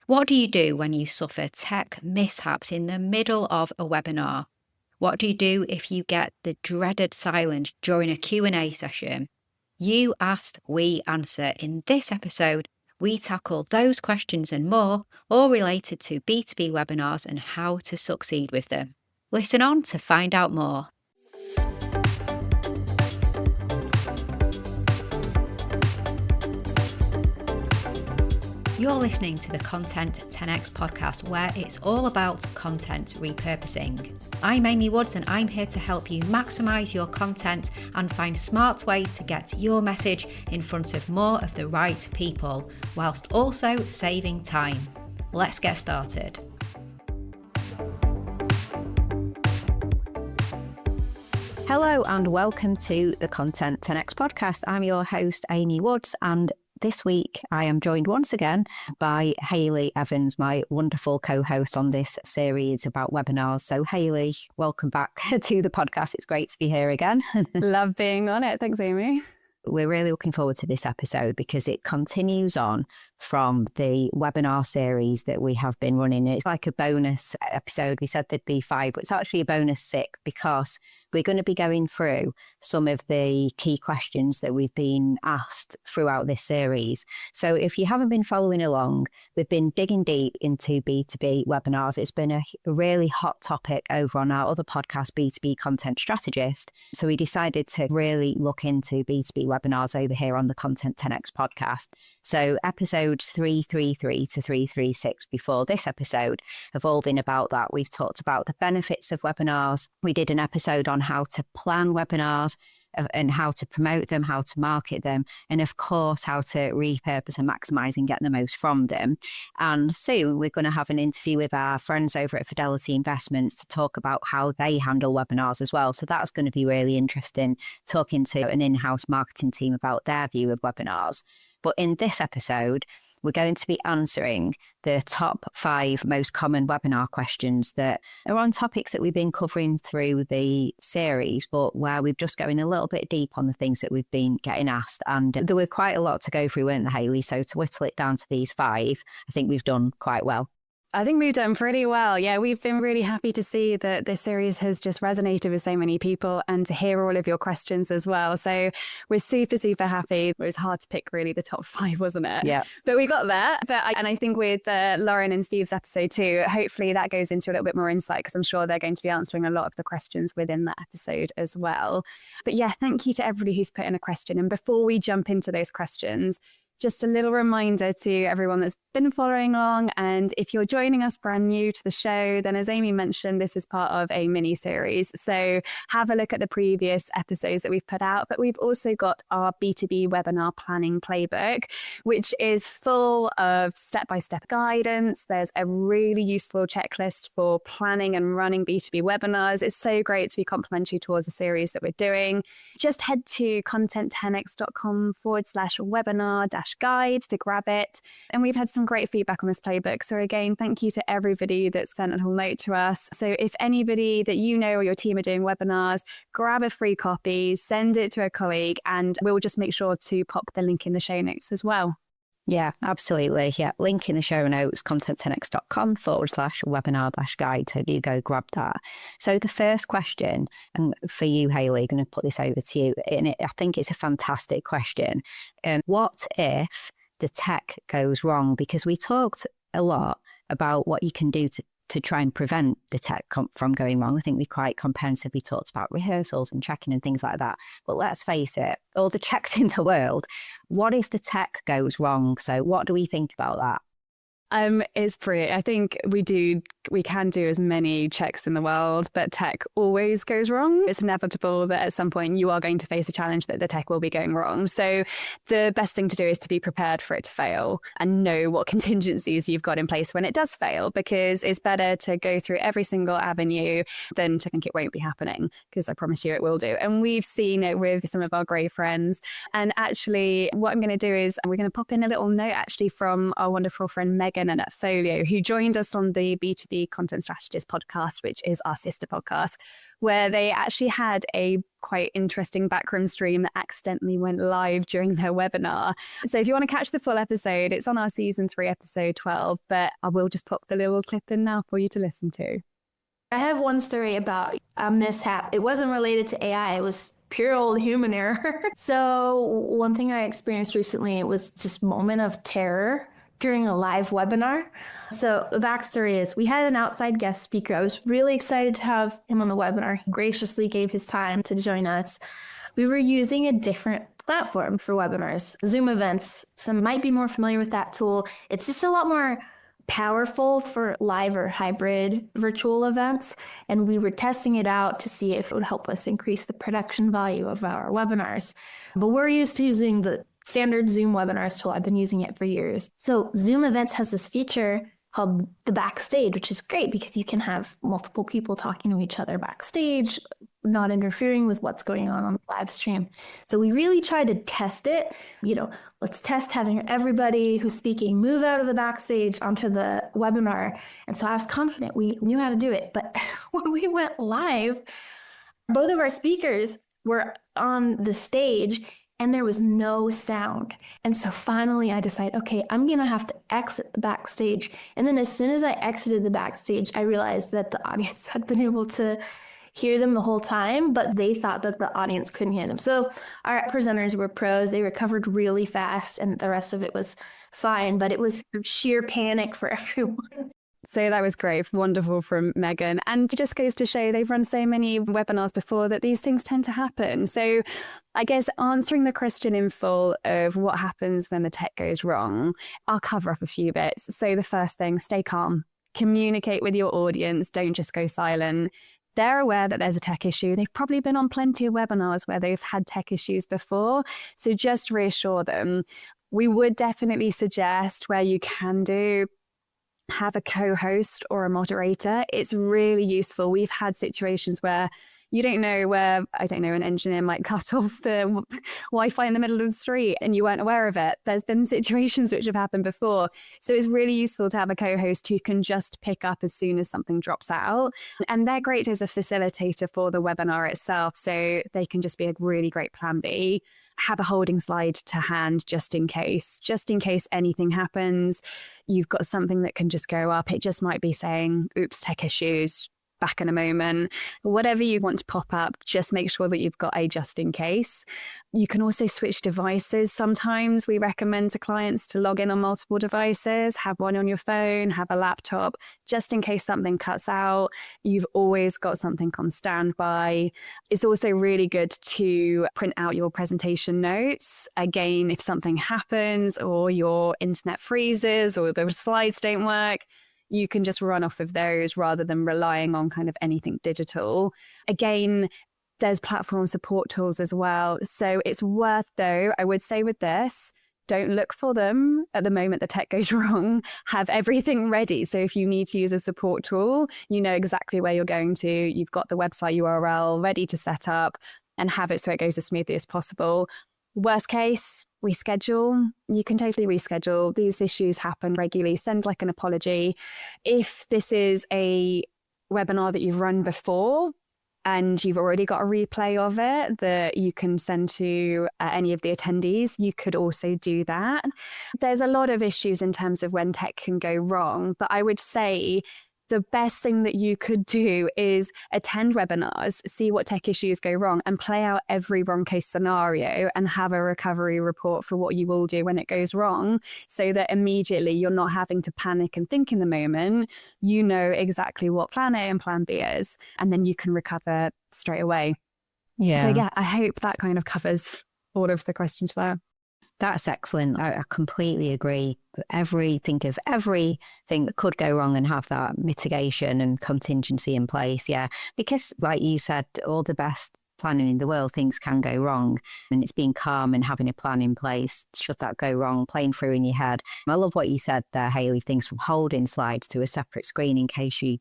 What do you do when you suffer tech mishaps in the middle of a webinar? What do you do if you get the dreaded silence during a Q&A session? You asked, we answer. In this episode, we tackle those questions and more, all related to B2B webinars and how to succeed with them. Listen on to find out more. You're listening to the Content 10x podcast, where it's all about content repurposing. I'm Amy Woods, and I'm here to help you maximize your content and find smart ways to get your message in front of more of the right people, whilst also saving time. Let's get started. Hello and welcome to the Content 10x podcast. I'm your host, Amy Woods, and this week, I am joined once again by Hayley Evans, my wonderful co-host on this series about webinars. So Hayley, welcome back to the podcast. It's great to be here again. Love being on it. Thanks, Amy. We're really looking forward to this episode because it continues on from the webinar series that we have been running. It's like a bonus episode. We said there'd be 5, but it's actually a bonus 6 because we're going to be going through some of the key questions that we've been asked throughout this series. So if you haven't been following along, we've been digging deep into B2B webinars. It's been a really hot topic over on our other podcast, B2B Content Strategist. So we decided to really look into B2B webinars over here on the Content 10x podcast. So episodes 333 to 336 before this episode have all been about that. We've talked about the benefits of webinars. We did an episode on how to plan webinars and how to promote them, how to market them, and of course, how to repurpose and maximize and get the most from them. And soon we're going to have an interview with our friends over at Fidelity Investments to talk about how they handle webinars as well. So that's going to be really interesting, talking to an in-house marketing team about their view of webinars. But in this episode, we're going to be answering the top 5 most common webinar questions that are on topics that we've been covering through the series, but where we're just going a little bit deep on the things that we've been getting asked. And there were quite a lot to go through, weren't there, Hayley? So to whittle it down to these 5, I think we've done quite well. I think we've done pretty well. Yeah, we've been really happy to see that this series has just resonated with so many people and to hear all of your questions as well. So we're super, super happy. It was hard to pick really the top 5, wasn't it? Yeah. But we got there. And I think with Lauren and Steve's episode too, hopefully that goes into a little bit more insight because I'm sure they're going to be answering a lot of the questions within that episode as well. But yeah, thank you to everybody who's put in a question. And before we jump into those questions, just a little reminder to everyone that's been following along. And if you're joining us brand new to the show, then as Amy mentioned, this is part of a mini series. So have a look at the previous episodes that we've put out. But we've also got our B2B webinar planning playbook, which is full of step-by-step guidance. There's a really useful checklist for planning and running B2B webinars. It's so great to be complimentary towards the series that we're doing. Just head to content10x.com/webinar-guide to grab it. And we've had some great feedback on this playbook. So again, thank you to everybody that's sent a little note to us. So if anybody that you know or your team are doing webinars, grab a free copy, send it to a colleague, and we'll just make sure to pop the link in the show notes as well. Yeah, absolutely. Yeah, link in the show notes, content10x.com/webinar-guide. So do go grab that. So the first question, and for you, Hayley, I'm going to put this over to you. And I think it's a fantastic question. What if the tech goes wrong? Because we talked a lot about what you can do to try and prevent the tech from going wrong. I think we quite comprehensively talked about rehearsals and checking and things like that. But let's face it, all the checks in the world, what if the tech goes wrong? So what do we think about that? It's brilliant. I think we can do as many checks in the world, but tech always goes wrong. It's inevitable that at some point you are going to face a challenge that the tech will be going wrong. So the best thing to do is to be prepared for it to fail and know what contingencies you've got in place when it does fail, because it's better to go through every single avenue than to think it won't be happening, because I promise you it will do. And we've seen it with some of our great friends. And actually what I'm going to do is we're going to pop in a little note actually from our wonderful friend Megan Megan and at Folio, who joined us on the B2B Content Strategist podcast, which is our sister podcast, where they actually had a quite interesting backroom stream that accidentally went live during their webinar. So if you want to catch the full episode, it's on our season 3, episode 12, but I will just pop the little clip in now for you to listen to. I have one story about a mishap. It wasn't related to AI. It was pure old human error. So one thing I experienced recently, it was just moment of terror during a live webinar. So the backstory is we had an outside guest speaker. I was really excited to have him on the webinar. He graciously gave his time to join us. We were using a different platform for webinars, Zoom events. Some might be more familiar with that tool. It's just a lot more powerful for live or hybrid virtual events. And we were testing it out to see if it would help us increase the production value of our webinars. But we're used to using the standard Zoom webinars tool. I've been using it for years. So Zoom Events has this feature called the backstage, which is great because you can have multiple people talking to each other backstage, not interfering with what's going on the live stream. So we really tried to test it. Let's test having everybody who's speaking move out of the backstage onto the webinar. And so I was confident we knew how to do it. But when we went live, both of our speakers were on the stage and there was no sound. And so finally I decided, okay, I'm going to have to exit the backstage. And then as soon as I exited the backstage, I realized that the audience had been able to hear them the whole time, but they thought that the audience couldn't hear them. So our presenters were pros. They recovered really fast and the rest of it was fine, but it was sheer panic for everyone. So that was great. Wonderful from Megan. And it just goes to show they've run so many webinars before that these things tend to happen. So I guess answering the question in full of what happens when the tech goes wrong, I'll cover up a few bits. So the first thing, stay calm, communicate with your audience. Don't just go silent. They're aware that there's a tech issue. They've probably been on plenty of webinars where they've had tech issues before. So just reassure them. We would definitely suggest where you can have a co-host or a moderator. It's really useful. We've had situations where you don't know where, an engineer might cut off the Wi-Fi in the middle of the street and you weren't aware of it. There's been situations which have happened before. So it's really useful to have a co-host who can just pick up as soon as something drops out. And they're great as a facilitator for the webinar itself. So they can just be a really great plan B. Have a holding slide to hand just in case anything happens. You've got something that can just go up. It just might be saying, oops, tech issues, back in a moment. Whatever you want to pop up, just make sure that you've got a just in case. You can also switch devices. Sometimes we recommend to clients to log in on multiple devices, have one on your phone, have a laptop, just in case something cuts out. You've always got something on standby. It's also really good to print out your presentation notes. Again, if something happens or your internet freezes or the slides don't work, you can just run off of those rather than relying on kind of anything digital. Again, there's platform support tools as well. So it's worth, though, I would say with this, don't look for them at the moment the tech goes wrong. Have everything ready. So if you need to use a support tool, you know exactly where you're going to. You've got the website URL ready to set up and have it so it goes as smoothly as possible. Worst case, reschedule. You can totally reschedule. These issues happen regularly. Send like an apology. If this is a webinar that you've run before and you've already got a replay of it that you can send to any of the attendees, you could also do that. There's a lot of issues in terms of when tech can go wrong, but I would say the best thing that you could do is attend webinars, see what tech issues go wrong and play out every wrong case scenario and have a recovery report for what you will do when it goes wrong so that immediately you're not having to panic and think in the moment. You know exactly what plan A and plan B is, and then you can recover straight away. Yeah. So yeah, I hope that kind of covers all of the questions there. That's excellent. I completely agree. Think of everything that could go wrong and have that mitigation and contingency in place. Yeah. Because like you said, all the best planning in the world, things can go wrong. And it's being calm and having a plan in place should that go wrong, playing through in your head. I love what you said there, Hayley, things from holding slides to a separate screen in case you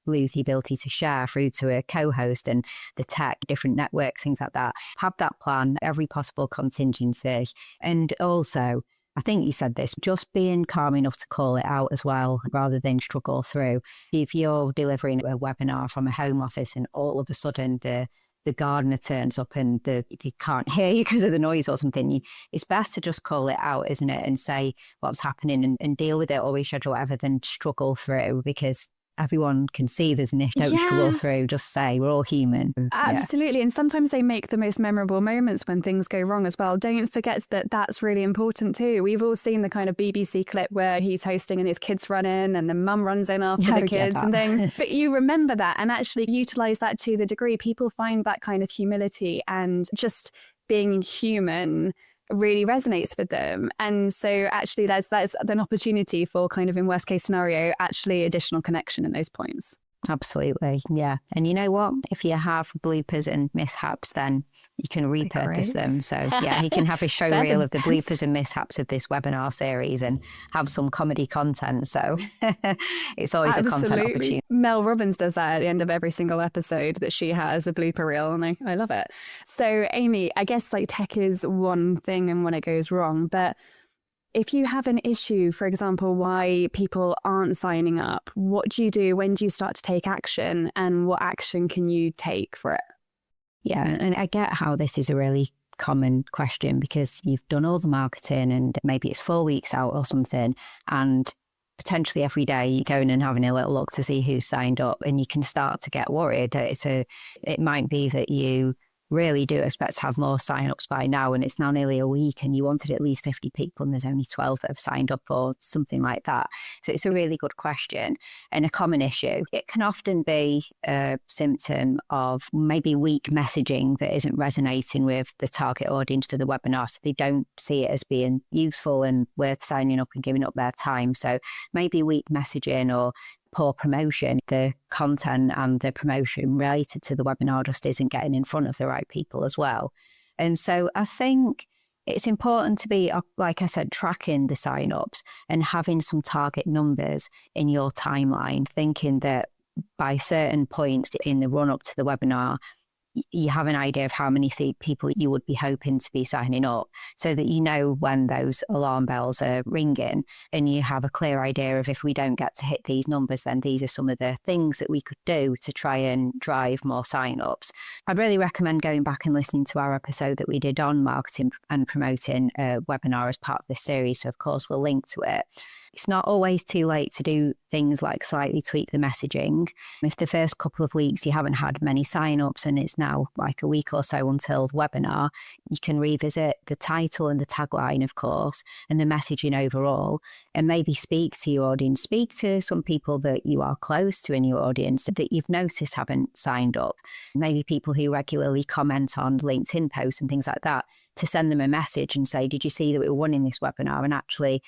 lose the ability to share through to a co-host and the tech, different networks, things like that. Have that plan, every possible contingency. And also I think you said this, just being calm enough to call it out as well, rather than struggle through. If you're delivering a webinar from a home office and all of a sudden the gardener turns up and they can't hear you because of the noise or something, it's best to just call it out, isn't it? And say what's happening and deal with it or reschedule whatever than struggle through, because everyone can see there's an issue. Don't struggle through, just say we're all human. Absolutely. And sometimes they make the most memorable moments when things go wrong as well. Don't forget that that's really important too. We've all seen the kind of BBC clip where he's hosting and his kids run in and the mum runs in after the kids and things. But you remember that and actually utilize that to the degree. People find that kind of humility and just being human really resonates with them. And so actually there's an opportunity for kind of, in worst case scenario, actually additional connection in those points. Absolutely. Yeah. And you know what? If you have bloopers and mishaps, then you can repurpose them. So yeah, he can have a show reel of the bloopers and mishaps of this webinar series and have some comedy content. So it's always a content opportunity. Mel Robbins does that at the end of every single episode, that she has a blooper reel, and I love it. So Amy, I guess like tech is one thing and when it goes wrong, but if you have an issue, for example, why people aren't signing up, what do you do? When do you start to take action, and what action can you take for it? Yeah, and I get how this is a really common question, because you've done all the marketing and maybe it's 4 weeks out or something, and potentially every day you're going and having a little look to see who's signed up, and you can start to get worried. It might be that you really do expect to have more sign-ups by now, and it's now nearly a week and you wanted at least 50 people and there's only 12 that have signed up or something like that. So it's a really good question and a common issue. It can often be a symptom of maybe weak messaging that isn't resonating with the target audience for the webinar, so they don't see it as being useful and worth signing up and giving up their time. So maybe weak messaging or poor promotion, the content and the promotion related to the webinar just isn't getting in front of the right people as well. And so I think it's important to be, like I said, tracking the sign-ups and having some target numbers in your timeline, thinking that by certain points in the run-up to the webinar, you have an idea of how many people you would be hoping to be signing up, so that you know when those alarm bells are ringing and you have a clear idea of, if we don't get to hit these numbers, then these are some of the things that we could do to try and drive more sign-ups. I'd really recommend going back and listening to our episode that we did on marketing and promoting a webinar as part of this series. So of course we'll link to it. It's not always too late to do things like slightly tweak the messaging. If the first couple of weeks you haven't had many sign-ups and it's now like a week or so until the webinar, you can revisit the title and the tagline, of course, and the messaging overall, and maybe speak to your audience. Speak to some people that you are close to in your audience that you've noticed haven't signed up. Maybe people who regularly comment on LinkedIn posts and things like that, to send them a message and say, did you see that we were running this webinar? And actually,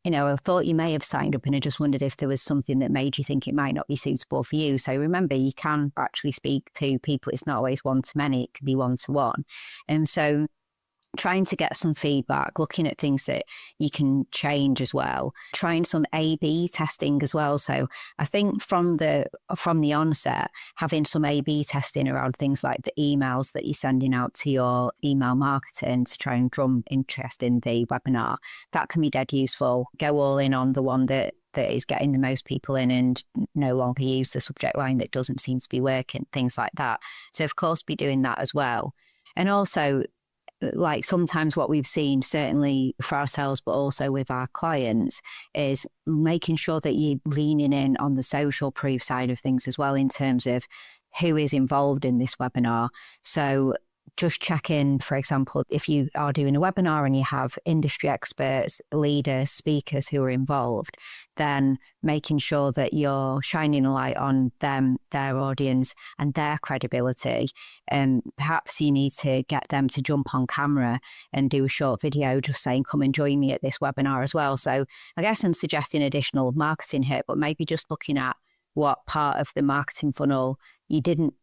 I thought you may have signed up and I just wondered if there was something that made you think it might not be suitable for you. So remember, you can actually speak to people. It's not always one-to-many, it can be one-to-one. And so trying to get some feedback, looking at things that you can change as well, trying some A/B testing as well. So I think from the onset, having some A/B testing around things like the emails that you're sending out to your email marketing to try and drum interest in the webinar, that can be dead useful. Go all in on the one that is getting the most people in, and no longer use the subject line that doesn't seem to be working, things like that. So of course, be doing that as well. And also, like sometimes what we've seen, certainly for ourselves, but also with our clients, is making sure that you're leaning in on the social proof side of things as well, in terms of who is involved in this webinar. So just check in, for example, if you are doing a webinar and you have industry experts, leaders, speakers who are involved, then making sure that you're shining a light on them, their audience and their credibility. And perhaps you need to get them to jump on camera and do a short video just saying, come and join me at this webinar as well. So I guess I'm suggesting additional marketing here, but maybe just looking at what part of the marketing funnel you didn't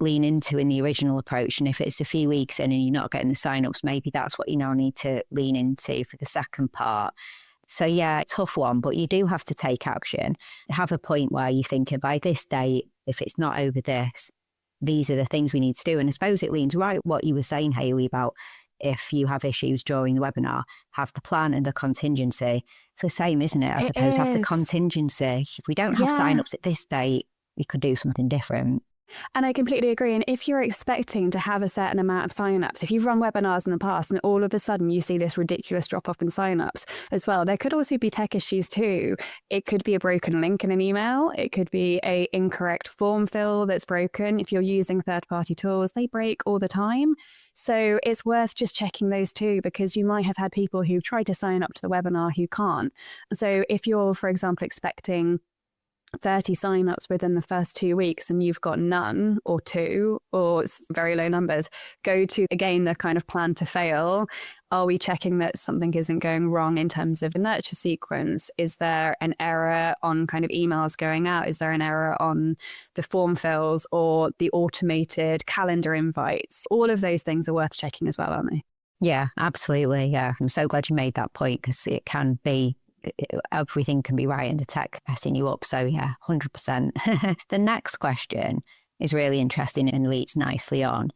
lean into in the original approach. And if it's a few weeks in and you're not getting the signups, maybe that's what you now need to lean into for the second part. So yeah, tough one, but you do have to take action. Have a point where you think, by this date, if it's not over this, these are the things we need to do. And I suppose it leans right what you were saying, Hayley, about if you have issues during the webinar, have the plan and the contingency. It's the same, isn't it? I suppose have the contingency. If we don't have signups at this date, we could do something different. And I completely agree. And if you're expecting to have a certain amount of signups, if you've run webinars in the past and all of a sudden you see this ridiculous drop off in signups as well, there could also be tech issues too. It could be a broken link in an email. It could be an incorrect form fill that's broken. If you're using third-party tools, they break all the time. So it's worth just checking those too, because you might have had people who tried to sign up to the webinar who can't. So if you're, for example, expecting 30 signups within the first 2 weeks and you've got none or 2 or very low numbers, go to, again, the kind of plan to fail. Are we checking that something isn't going wrong in terms of the nurture sequence? Is there an error on kind of emails going out? Is there an error on the form fills or the automated calendar invites? All of those things are worth checking as well, aren't they? Yeah, absolutely. Yeah, I'm so glad you made that point, because it can be, everything can be right in the tech messing you up. So yeah, 100%. The next question is really interesting and leads nicely on,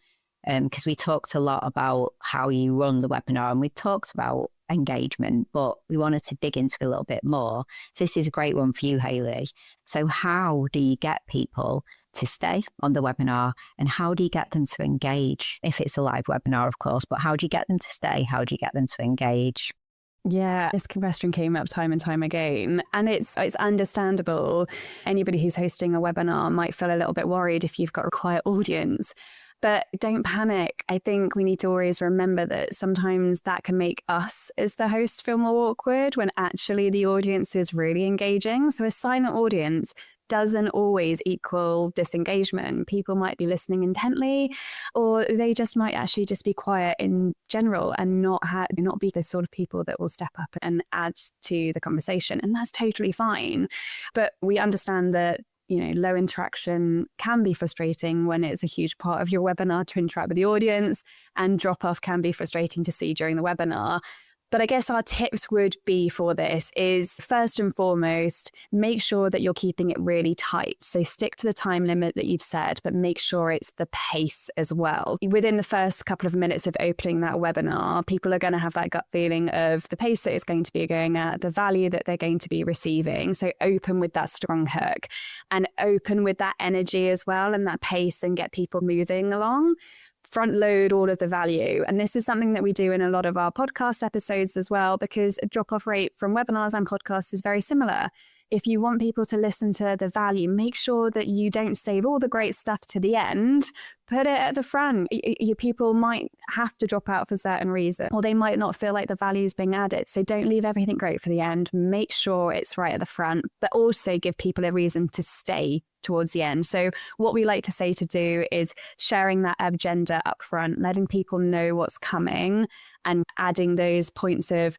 because we talked a lot about how you run the webinar and we talked about engagement, but we wanted to dig into it a little bit more. So this is a great one for you, Hayley. So how do you get people to stay on the webinar, and how do you get them to engage? If it's a live webinar, of course, but how do you get them to stay? How do you get them to engage? Yeah, this question came up time and time again, and it's understandable. Anybody who's hosting a webinar might feel a little bit worried if you've got a quiet audience, but don't panic. I think we need to always remember that sometimes that can make us as the host feel more awkward when actually the audience is really engaging. So a silent audience doesn't always equal disengagement. People might be listening intently, or they just might actually just be quiet in general and not be the sort of people that will step up and add to the conversation. And that's totally fine. But we understand that, you know, low interaction can be frustrating when it's a huge part of your webinar to interact with the audience, and drop off can be frustrating to see during the webinar. But I guess our tips would be for this is, first and foremost, make sure that you're keeping it really tight. So stick to the time limit that you've set, but make sure it's the pace as well. Within the first couple of minutes of opening that webinar, people are going to have that gut feeling of the pace that it's going to be going at, the value that they're going to be receiving. So open with that strong hook and open with that energy as well and that pace, and get people moving along. Front load all of the value. And this is something that we do in a lot of our podcast episodes as well, because a drop-off rate from webinars and podcasts is very similar. If you want people to listen to the value, make sure that you don't save all the great stuff to the end. Put it at the front. Your people might have to drop out for certain reason, or they might not feel like the value is being added. So don't leave everything great for the end. Make sure it's right at the front, but also give people a reason to stay towards the end. So what we like to say to do is sharing that agenda up front, letting people know what's coming, and adding those points of,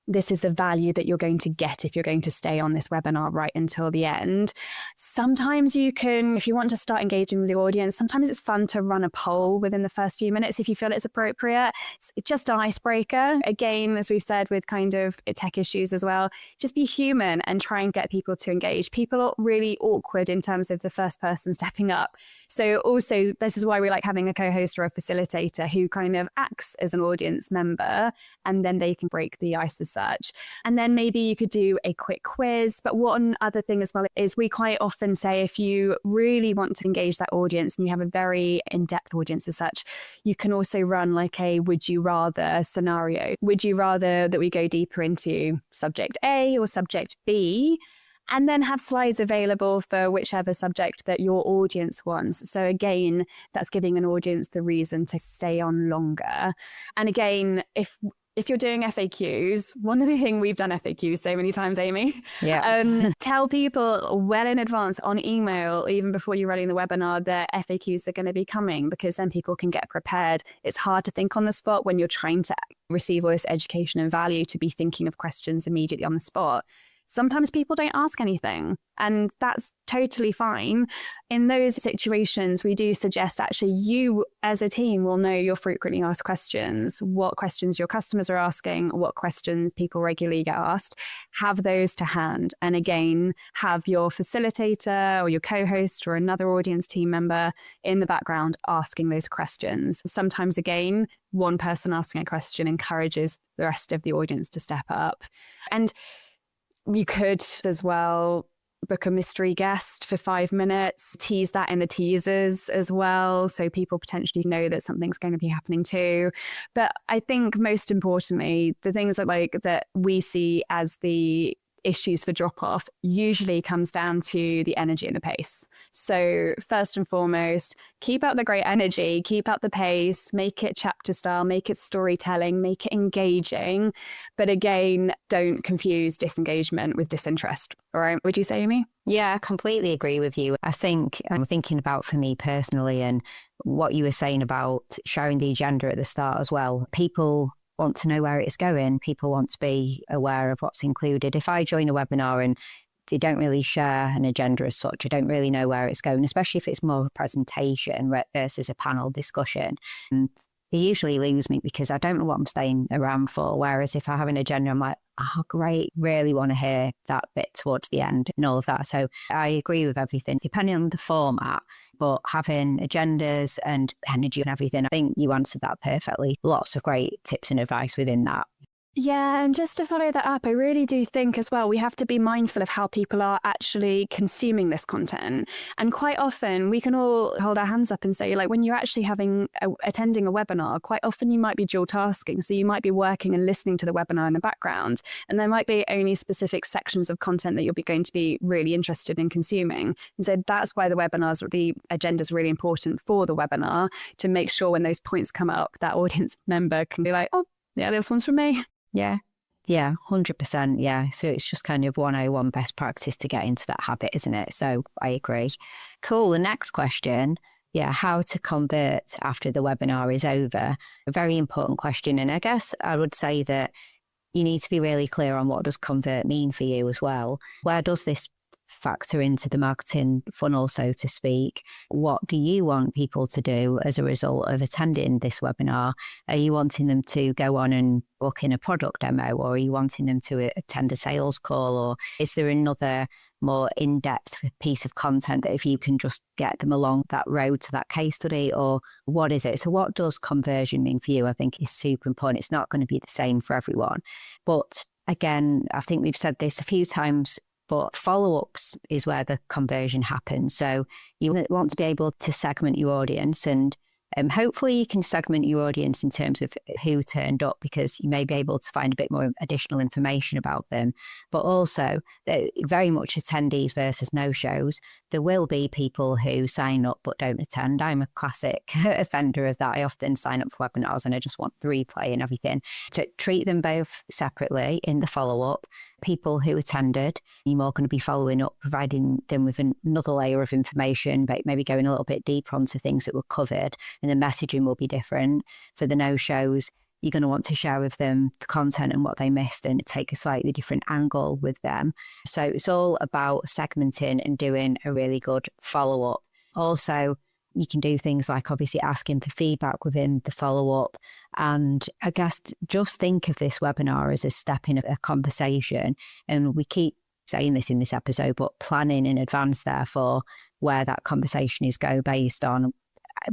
this is the value that you're going to get if you're going to stay on this webinar right until the end. Sometimes you can, if you want to start engaging with the audience, sometimes it's fun to run a poll within the first few minutes if you feel it's appropriate. It's just an icebreaker. Again, as we've said with kind of tech issues as well, just be human and try and get people to engage. People are really awkward in terms of the first person stepping up. So also, this is why we like having a co-host or a facilitator who kind of acts as an audience member, and then they can break the ice as such. And then maybe you could do a quick quiz. But one other thing as well is we quite often say, if you really want to engage that audience and you have a very in-depth audience as such, you can also run like a would you rather scenario. Would you rather that we go deeper into subject A or subject B? And then have slides available for whichever subject that your audience wants. So again, that's giving an audience the reason to stay on longer. And again, if you're doing FAQs, one of the things we've done FAQs so many times, Amy. Yeah. Tell people well in advance on email, even before you're running the webinar, that FAQs are going to be coming, because then people can get prepared. It's hard to think on the spot when you're trying to receive all this education and value, to be thinking of questions immediately on the spot. Sometimes people don't ask anything, and that's totally fine. In those situations, we do suggest actually you as a team will know your frequently asked questions, what questions your customers are asking, what questions people regularly get asked. Have those to hand. And again, have your facilitator or your co-host or another audience team member in the background asking those questions. Sometimes, again, one person asking a question encourages the rest of the audience to step up. And you could as well book a mystery guest for 5 minutes, tease that in the teasers as well, so people potentially know that something's going to be happening too. But I think most importantly, the things that we see as the issues for drop off usually comes down to the energy and the pace. So first and foremost, keep up the great energy, keep up the pace, make it chapter style, make it storytelling, make it engaging. But again, don't confuse disengagement with disinterest. All right. Would you say, Amy? Yeah, I completely agree with you. I think I'm thinking about for me personally and what you were saying about sharing the agenda at the start as well. People want to know where it's going. People want to be aware of what's included. If I join a webinar and they don't really share an agenda as such, I don't really know where it's going, especially if it's more of a presentation versus a panel discussion. They usually lose me because I don't know what I'm staying around for. Whereas if I have an agenda, I'm like, oh, great, really want to hear that bit towards the end and all of that. So I agree with everything, depending on the format. But having agendas and energy and everything, I think you answered that perfectly. Lots of great tips and advice within that. Yeah, and just to follow that up, I really do think as well, we have to be mindful of how people are actually consuming this content. And quite often we can all hold our hands up and say, like, when you're actually attending a webinar, quite often you might be dual tasking. So you might be working and listening to the webinar in the background, and there might be only specific sections of content that you're going to be really interested in consuming. And so that's why the agenda is really important for the webinar, to make sure when those points come up, that audience member can be like, oh, yeah, this one's from me. Yeah, 100%. Yeah. So it's just kind of 101 best practice to get into that habit, isn't it? So I agree. Cool. The next question. Yeah. How to convert after the webinar is over. A very important question. And I guess I would say that you need to be really clear on what does convert mean for you as well. Where does this factor into the marketing funnel, so to speak? What do you want people to do as a result of attending this webinar? Are you wanting them to go on and book in a product demo, or are you wanting them to attend a sales call, or is there another more in-depth piece of content that if you can just get them along that road to that case study, or what is it? So what does conversion mean for you? I think is super important. It's not going to be the same for everyone. But again, I think we've said this a few times, but follow-ups is where the conversion happens. So you want to be able to segment your audience, and hopefully you can segment your audience in terms of who turned up, because you may be able to find a bit more additional information about them. But also, very much attendees versus no-shows. There will be people who sign up but don't attend. I'm a classic offender of that. I often sign up for webinars and I just want the replay and everything. To treat them both separately in the follow-up. People who attended, you're more going to be following up, providing them with another layer of information, but maybe going a little bit deeper onto things that were covered, and the messaging will be different. For the no-shows, you're going to want to share with them the content and what they missed and take a slightly different angle with them. So it's all about segmenting and doing a really good follow-up. Also, you can do things like obviously asking for feedback within the follow-up. And I guess just think of this webinar as a step in a conversation. And we keep saying this in this episode, but planning in advance, therefore, where that conversation is go based on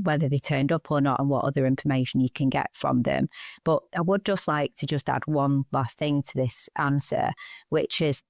whether they turned up or not and what other information you can get from them. But I would just like to just add one last thing to this answer, which is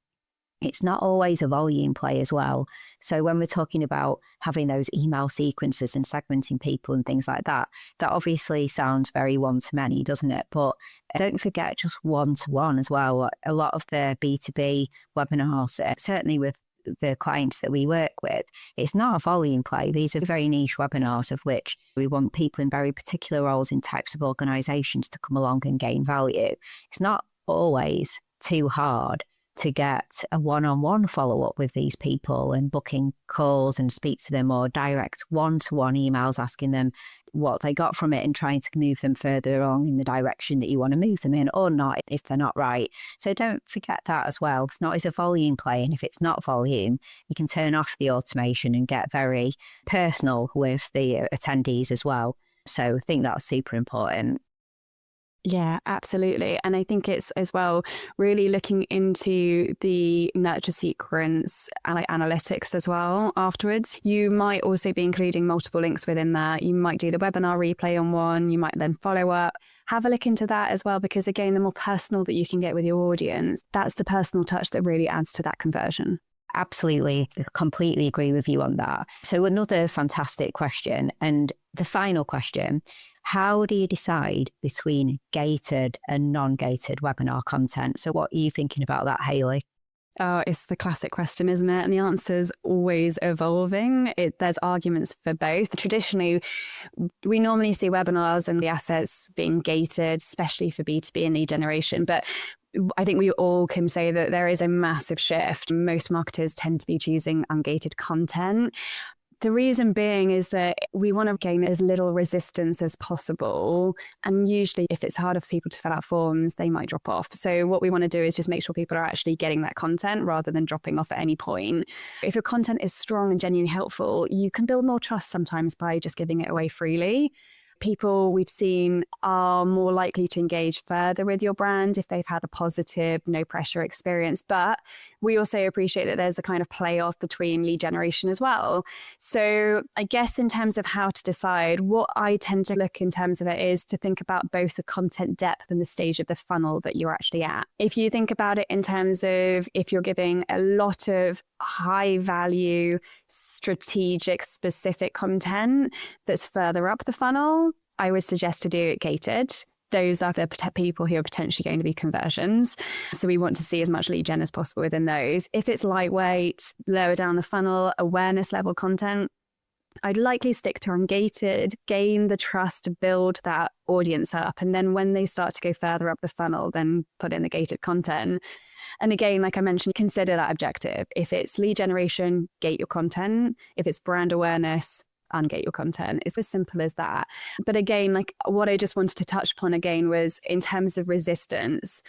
it's not always a volume play as well. So when we're talking about having those email sequences and segmenting people and things like that, that obviously sounds very one-to-many, doesn't it? But don't forget just one-to-one as well. A lot of the B2B webinars, certainly with the clients that we work with, it's not a volume play. These are very niche webinars of which we want people in very particular roles in types of organizations to come along and gain value. It's not always too hard to get a one-on-one follow-up with these people and booking calls and speak to them, or direct one-to-one emails asking them what they got from it and trying to move them further along in the direction that you want to move them in, or not if they're not right. So don't forget that as well. It's not as a volume play, and if it's not volume, you can turn off the automation and get very personal with the attendees as well. So I think that's super important. Yeah, absolutely. And I think it's as well really looking into the nurture sequence analytics as well afterwards. You might also be including multiple links within that. You might do the webinar replay on one. You might then follow up. Have a look into that as well, because again, the more personal that you can get with your audience, that's the personal touch that really adds to that conversion. Absolutely. I completely agree with you on that. So another fantastic question, and the final question: how do you decide between gated and non-gated webinar content? So what are you thinking about that, Hayley? Oh, it's the classic question, isn't it? And the answer's always evolving. There's arguments for both. Traditionally, we normally see webinars and the assets being gated, especially for B2B and lead generation. But I think we all can say that there is a massive shift. Most marketers tend to be choosing ungated content. The reason being is that we want to gain as little resistance as possible. And usually if it's harder for people to fill out forms, they might drop off. So what we want to do is just make sure people are actually getting that content rather than dropping off at any point. If your content is strong and genuinely helpful, you can build more trust sometimes by just giving it away freely. People we've seen are more likely to engage further with your brand if they've had a positive, no pressure experience. But we also appreciate that there's a kind of play off between lead generation as well. So I guess in terms of how to decide, what I tend to look in terms of it is to think about both the content depth and the stage of the funnel that you're actually at. If you think about it in terms of if you're giving a lot of high value, strategic, specific content that's further up the funnel, I would suggest to do it gated. Those are the people who are potentially going to be conversions. So we want to see as much lead gen as possible within those. If it's lightweight, lower down the funnel, awareness level content, I'd likely stick to ungated, gain the trust to build that audience up. And then when they start to go further up the funnel, then put in the gated content. And again, like I mentioned, consider that objective. If it's lead generation, gate your content. If it's brand awareness, ungate your content. It's as simple as that. But again, like what I just wanted to touch upon again was in terms of resistance,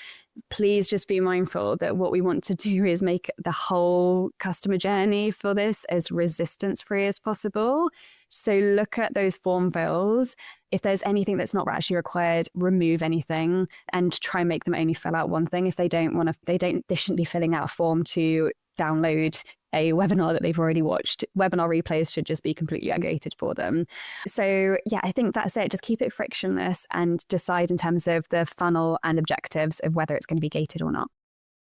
please just be mindful that what we want to do is make the whole customer journey for this as resistance free as possible. So look at those form fills. If there's anything that's not actually required, remove anything and try and make them only fill out one thing. If they shouldn't be filling out a form to download a webinar that they've already watched. Webinar replays should just be completely ungated for them. So yeah, I think that's it. Just keep it frictionless and decide in terms of the funnel and objectives of whether it's going to be gated or not.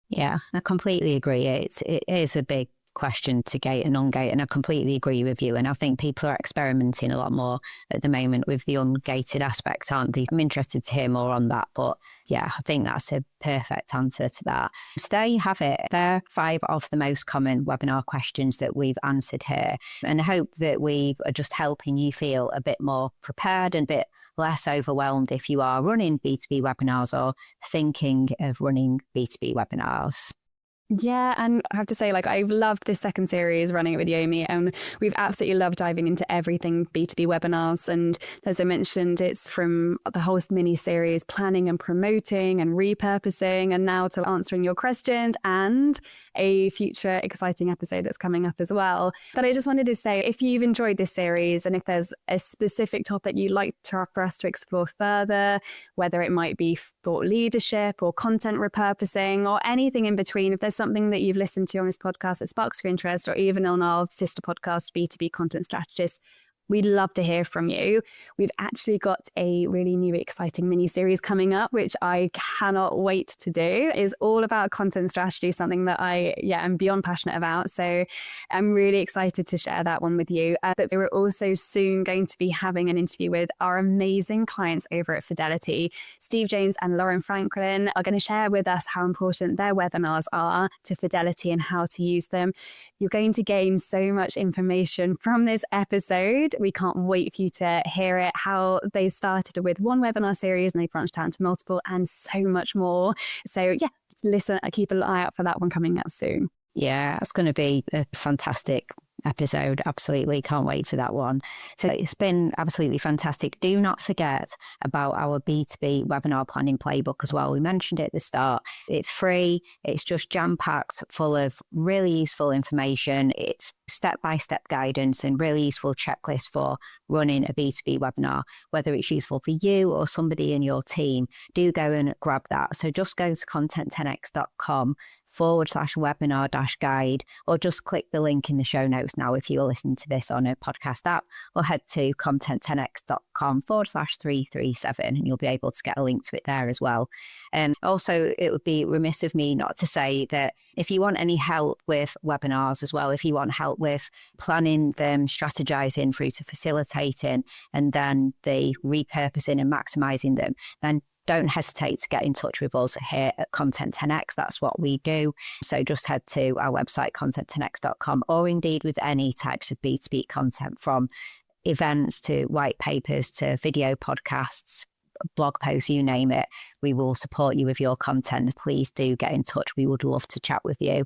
Yeah, I completely agree. It is a big question to gate and ungate, and I completely agree with you. And I think people are experimenting a lot more at the moment with the ungated aspect, aren't they? I'm interested to hear more on that, but yeah, I think that's a perfect answer to that. So there you have it. There are 5 of the most common webinar questions that we've answered here, and I hope that we are just helping you feel a bit more prepared and a bit less overwhelmed if you are running B2B webinars or thinking of running B2B webinars. Yeah, and I have to say, like, I've loved this second series running it with Yomi, and we've absolutely loved diving into everything B2B webinars. And as I mentioned, it's from the whole mini series, planning and promoting and repurposing, and now to answering your questions and a future exciting episode that's coming up as well. But I just wanted to say, if you've enjoyed this series and if there's a specific topic you'd like for us to explore further, whether it might be thought leadership or content repurposing or anything in between, if there's something that you've listened to on this podcast that sparks your interest, or even on our sister podcast, B2B Content Strategist, we'd love to hear from you. We've actually got a really new, exciting mini series coming up, which I cannot wait to do. It's all about content strategy, something that I'm beyond passionate about. So I'm really excited to share that one with you. But we're also soon going to be having an interview with our amazing clients over at Fidelity. Steve James and Lauren Franklin are going to share with us how important their webinars are to Fidelity and how to use them. You're going to gain so much information from this episode. We can't wait for you to hear it, how they started with one webinar series and they branched out into multiple and so much more. So yeah, listen, keep an eye out for that one coming out soon. Yeah, it's going to be a fantastic episode. Absolutely. Can't wait for that one. So it's been absolutely fantastic. Do not forget about our B2B webinar planning playbook as well. We mentioned it at the start. It's free. It's just jam-packed full of really useful information. It's step-by-step guidance and really useful checklist for running a B2B webinar, whether it's useful for you or somebody in your team. Do go and grab that. So just go to content10x.com/webinar-guide, or just click the link in the show notes now if you're listening to this on a podcast app, or head to content10x.com/337 and you'll be able to get a link to it there as well. And also, it would be remiss of me not to say that if you want any help with webinars as well, if you want help with planning them, strategizing through to facilitating, and then the repurposing and maximizing them, then don't hesitate to get in touch with us here at Content 10x. That's what we do. So just head to our website, content10x.com, or indeed with any types of B2B content, from events to white papers to video podcasts, blog posts, you name it. We will support you with your content. Please do get in touch. We would love to chat with you.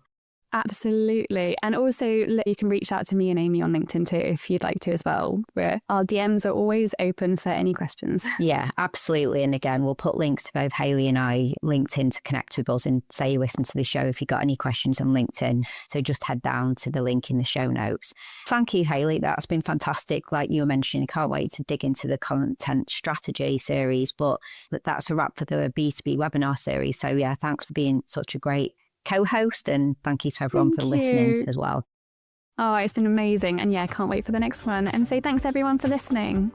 Absolutely. And also, you can reach out to me and Amy on LinkedIn too, if you'd like to as well. Our DMs are always open for any questions. Yeah, absolutely. And again, we'll put links to both Hayley and I LinkedIn to connect with us and say you listen to the show if you've got any questions on LinkedIn. So just head down to the link in the show notes. Thank you, Hayley. That's been fantastic. Like you were mentioning, I can't wait to dig into the content strategy series, but that's a wrap for the B2B webinar series. So yeah, thanks for being such a great co-host, and thank you to everyone for listening as well. Oh, it's been amazing. And yeah, I can't wait for the next one. And so thanks everyone for listening.